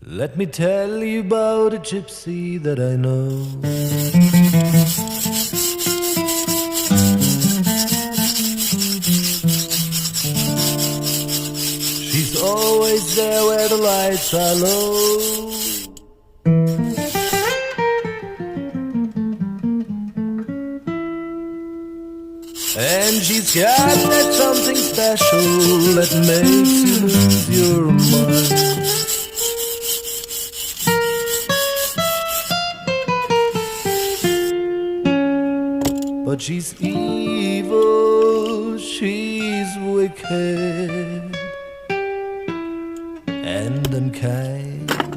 Let me tell you about a gypsy that I know. She's always there where the lights are low. And she's got that something special that makes you lose your mind. But she's evil, she's wicked, and unkind.